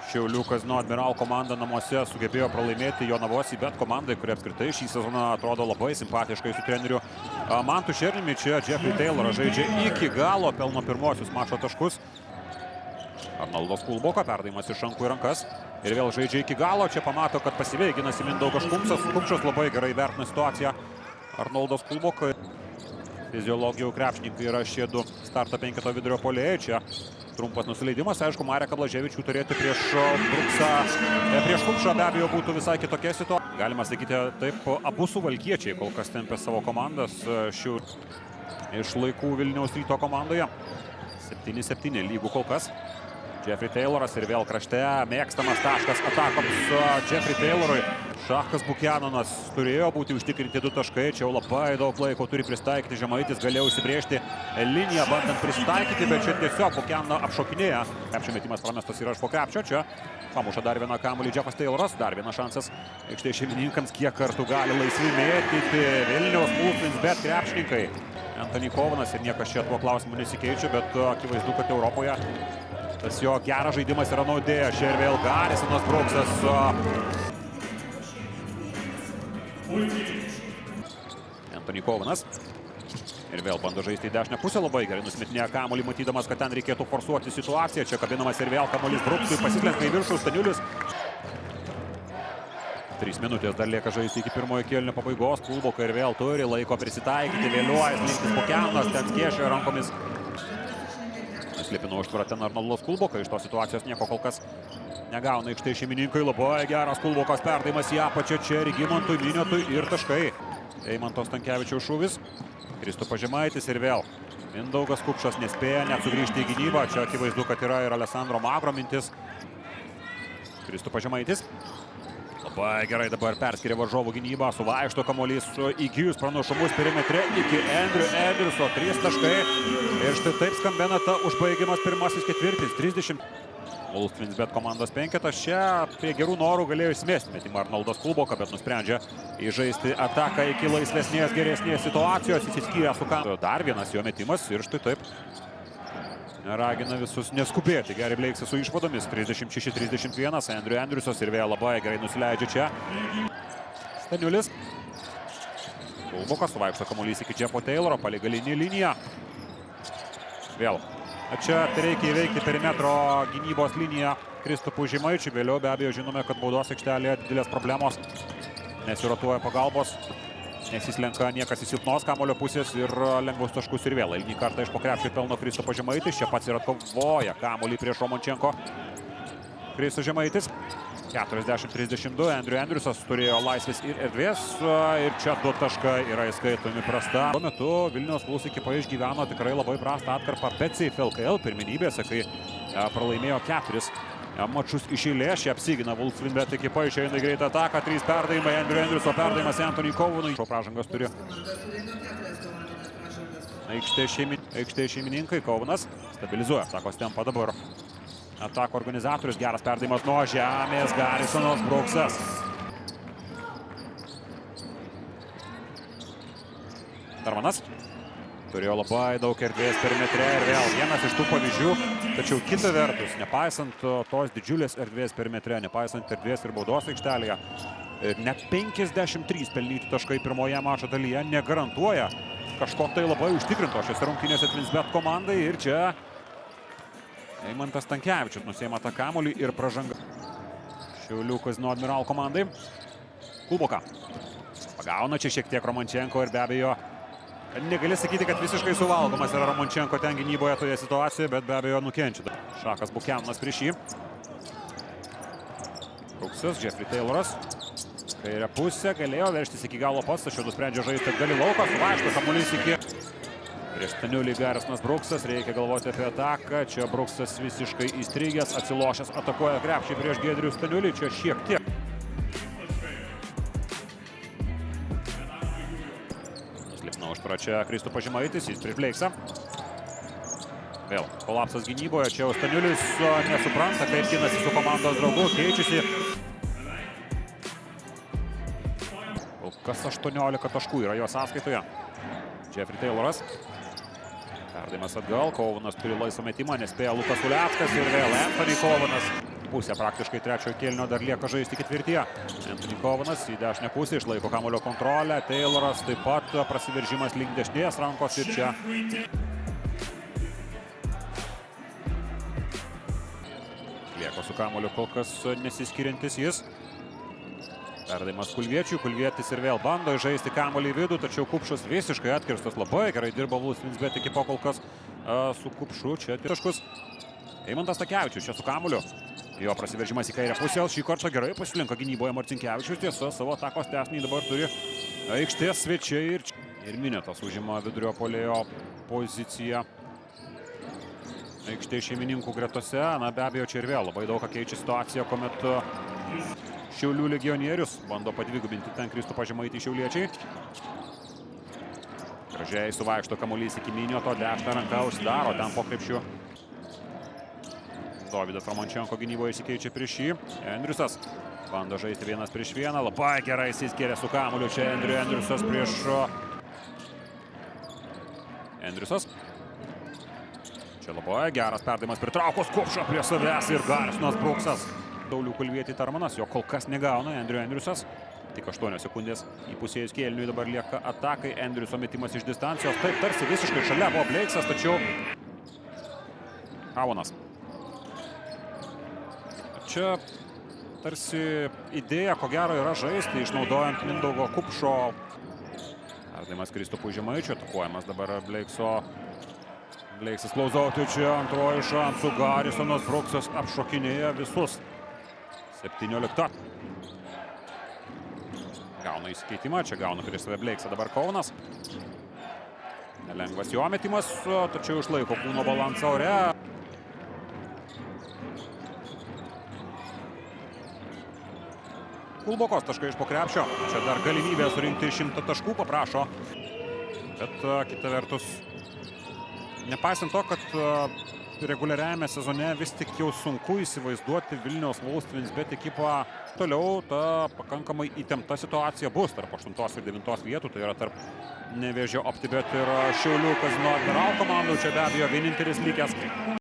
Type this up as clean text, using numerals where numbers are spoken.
Šiaulių Kazino Admiral komanda namuose sugebėjo pralaimėti Jonavos bet komandai, kuri apskritai šį sezoną atrodo labai simpatiškai su treneriu Mantu Šerniumi. Čia Jeffrey Tayloras žaidžia iki galo, pelno pirmosius mačo taškus. Arnoldas Kulboka, perdavimas iš rankų į rankas. Ir vėl žaidžia iki galo. Čia pamato, kad pasyviai ginasi Mindaugas Kumšas. Kumšas labai gerai vertina situaciją. Arnoldas Kulboka. Fiziologijų krepšininkai yra šie du starto penketo vidurio puolėjai. Čia trumpas nusileidimas. Aišku, Mareką Blaževičių turėti prieš Bruksą, prieš Kumšą be abejo būtų visai kitokia situacija. Galima sakyti taip, abu suvalkiečiai kol kas tempia savo komandas šių iš laikų Vilniaus Ryto komandoje. 7-7 lygų kol kas. Jeffrey Tayloras ir vėl krašte mėgstamas taškas atakoms Jeffrey Taylorui. Šachas Bukianonas turėjo būti užtikrinti 2 taškai. Čia jau labai daug laiko turi pristaikyti Žemaitis. Galėjo užsibrėžti liniją, bandant pristaikyti, bet čia tiesiog Bukianoną apšokinėja. Krepšio metimas pramestas yra iš po krepšio. Čia pamuša dar vieną kamuolį Jeffas Tayloras. Dar vienas šansas aikštės šeimininkams, kiek kartų gali laisvai mėtyti Vilniaus Multins bet krepšininkai. Anthony Kovanas ir niekas čia tuo klausimu nesikeičia, bet akivaizdu, kad Europoje tas jo geras žaidimas yra naudėja. Čia ir vėl Garisonas Bruksas. Anthony Kovanas. Ir vėl bando žaisti į dešinę pusę. Labai gerai nusimetinėja kamuolį, matydamas, kad ten reikėtų forsuoti situaciją. Čia kabinamas ir vėl kamuolys Bruksui. Pasislenka į viršų Staniulis. 3 minutės dar lieka žaisti iki pirmojo kėlinio pabaigos. Kulboka ir vėl turi laiko prisitaikyti. Vėliuojas linktis Bukianonas. Ten skiešioja rankomis. Slėpino užtvarą ten Arnoldas Kulboka. Iš tos situacijos nieko kol kas negauna aikštės šeimininkai. Labai geras Kulbokos perdavimas į apačią. Čia Regimantui, Miniotui ir taškai. Eimanto Stankevičiaus šūvis. Kristupas Žemaitis ir vėl Mindaugas Kupšas nespėja net sugrįžti į gynybą. Čia akivaizdu, kad yra ir Alessandro Magro mintis. Kristupas Žemaitis. Labai gerai dabar perskiria varžovų gynybą. Suvaikšto kamuolys įgijus pranašumus perimetre iki Andrew Anderso. 3 taškai. Ir štai taip skambina ta užbaigimas pirmasis ketvirtis. 30. Multins bet komandos penketas. Čia prie gerų norų galėjo įsimesti metimą Arnoldas Kulboka, bet nusprendžia įžaisti ataką iki laisvesnės, geresnės situacijos. Įsiskyrė su kamuoliu. Dar vienas jo metimas ir štai taip ragina visus neskubėti. Gary Blakesas su išvadomis. 36-31. Andrew Andersas ir vėl labai gerai nusileidžia čia. Staniulis. Kulbokas suvaikšto kamuolys iki Jeffo Tayloro. Palei galinį liniją. Vėl. Čia reikia įveikti perimetro gynybos liniją Kristupui Žemaičiui. Vėliau be abejo žinome, kad baudos aikštelėje didelės problemos. Nesirotuoja pagalbos. Nesislenka niekas į silpnos kamuolio pusės ir lengvus taškus ir vėl. Eilinį kartą iš po krepšio pelno Kristupas Žemaitis. Čia pats ir atkovoja kamuolį prieš Romančenko. Kristus Žemaitis. 40-32. Andrew Andersas turėjo laisvės ir erdvės. Ir čia 2 taškai yra įskaitomi prasta. Tuo metu Vilniaus Plus ekipa išgyveno tikrai labai prastą atkarpą BCF LKL pirmenybėse, kai pralaimėjo 4 mačus iš eilės. Čia apsigina Vulfsvinbet ekipa, išeina į greitą ataką. 3 perdavimai, Andrew Anderso perdavimas Anthony Kovanui. Pražangas turi aikštės šeimininkai. Kovanas stabilizuoja atakos tempą dabar. Atako organizatorius, geras perdavimas nuo žemės, Garisonas Bruksas. Darmanas turėjo labai daug erdvės perimetre ir vėl vienas iš tų pavyzdžių. Tačiau kita vertus, nepaisant tos didžiulės erdvės perimetre, nepaisant erdvės ir baudos aikštelėje, net 53 pelnyti taškai pirmoje mačo dalyje negarantuoja kažko tai labai užtikrinto šiose rungtynėse Twinsbet komandai. Ir čia Eimantas Stankevičius nusiima tą kamuolį ir pražanga Šiaulių Kazino Admiral komandai. Kulboka pagauna čia šiek tiek Romančenko ir be abejo negali sakyti, kad visiškai suvalgomas yra Romančenko ten gynyboje toje situacijoje, bet be abejo nukenčia. Šachas Bukianonas prieš jį. Bruksas, Jeffrey Tayloras. Kairė pusė, galėjo veržtis iki galo pats, tačiau nusprendžia žaisti atgal į lauką. Suvaikšto kamuolys iki prieš Staniulį Garisonas Bruksas. Reikia galvoti apie ataką. Čia Bruksas visiškai įstrigęs, atsilošęs, atakuoja krepšį prieš Giedrių Staniulį. Čia šiek tiek. Nuslipna užtvara čia Kristupas Žemaitis, jis prieš Blakesą. Vėl kolapsas gynyboje. Čia jau Staniulis nesupranta, kaip ginasi su komandos draugu, keičiasi. Kas 18 taškų yra jo sąskaitoje. Jeffrey Tayloras. Perdavimas atgal. Kovanas turi laisvą metimą, nespėja Lukas Uleckas ir vėl Anthony Kovanas. Pusė praktiškai trečiojo kėlinio dar lieka žaisti ketvirtyje. Anthony Kovanas į dešinę pusę išlaiko kamuolio kontrolę. Tayloras taip pat prasiveržimas link dešinės rankos ir čia. Lieka su kamuoliu kol kas nesiskiriantis jis. Perdavimas Kulviečiui. Kulvietis ir vėl bando žaisti kamuolį į vidų, tačiau Kupšas visiškai atkirstas. Labai gerai dirba Wolfsvinsbet ekipa kol kas su Kupšu. Čia taškus. Eimantas Takevičius čia su kamuoliu. Jo prasiveržimas į kairę pusę. Šį kartą gerai pasilinko gynyboje Marcinkevičius. Tiesa, savo atakos tęsnį dabar turi aikštės svečiai. Ir Miniotas užima vidurio puolėjo poziciją aikštės šeimininkų gretose. Na be abejo, čia ir vėl labai daug keičia situaciją, kuomet Šiaulių legionierius bando padvigubinti ten Kristupą Žemaitį šiauliečiai. Gražiai suvaikšto kamuolys iki Minioto, dešinę ranką užsidaro ten po krepšiu. Dovydas Romančenko gynyboje įsikeičia prieš jį. Endriusas bando žaisti vienas prieš vieną. Labai gerai įsiskiria su kamuoliu čia Endriusas prieš Endriusas. Čia labai geras perdavimas pritraukos Kupšą prie savęs ir Garsinas Bruksas. Daulių Kulvietį Tarmanas, jo kol kas negauna Endriusas. Tik 8 sekundės įpusėjus kėliniui dabar lieka atakai. Endriuso metimas iš distancijos. Taip, tarsi visiškai šalia buvo Bleiksas, tačiau Avonas. Čia tarsi idėja, ko gero, yra žaisti, išnaudojant Mindaugo Kupšo. Perdavimas Kristupui Žemaičiui, atakuojamas dabar Bleikso. Bleiksas klausauti čia antroji šansų. Garsinas Bruksas apšokinėja visus. 17. Gauna įsikeitimą, čia gauna prieš save Bleiksą dabar Kaunas. Nelengvas jo metimas, tačiau išlaiko kūno balansą ore. Kulbokos taškai iš po krepšio. Čia dar galimybė surinkti 100 taškų paprašo. Bet kita vertus, nepaisant to, kad reguliariajame sezone vis tik jau sunku įsivaizduoti Vilniaus Wolfsvinsbet ekipą. Toliau ta pakankamai įtempta situacija bus tarp 8 ir 9 vietų. Tai yra tarp Nevėžio OptiBet ir Šiaulių Kazino Admiral komandų. Čia be abejo vienintelis likęs